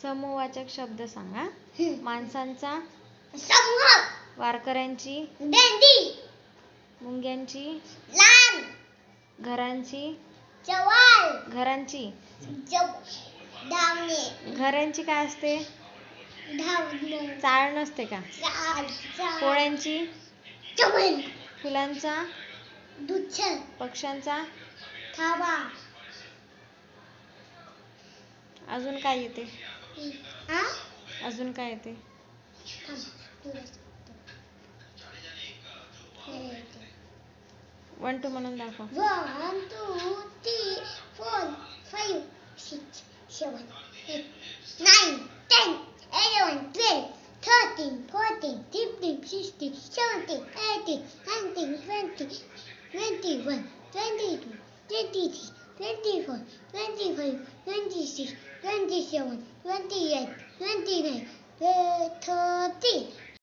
समूहवाचक शब्द सांगा. माणसांचा समूह, वारकऱ्यांची दिंडी, मुंग्यांची लाल, घरांची जवाल, घरांची धावणे, घरांची काय असते? धावणे, चाळ नसते का? पोळ्यांची चमन, फुलांचा दुच्छ, पक्ष्यांचा थावा. अजून काय येते? आ? अजून काय येते? वन टू म्हणून दाखव. 1 2 3 4 5 6 7 8 9 10 11 12 13 14 15 16 17 18 19 20 21 22 23 24 25 26 27 28 29 30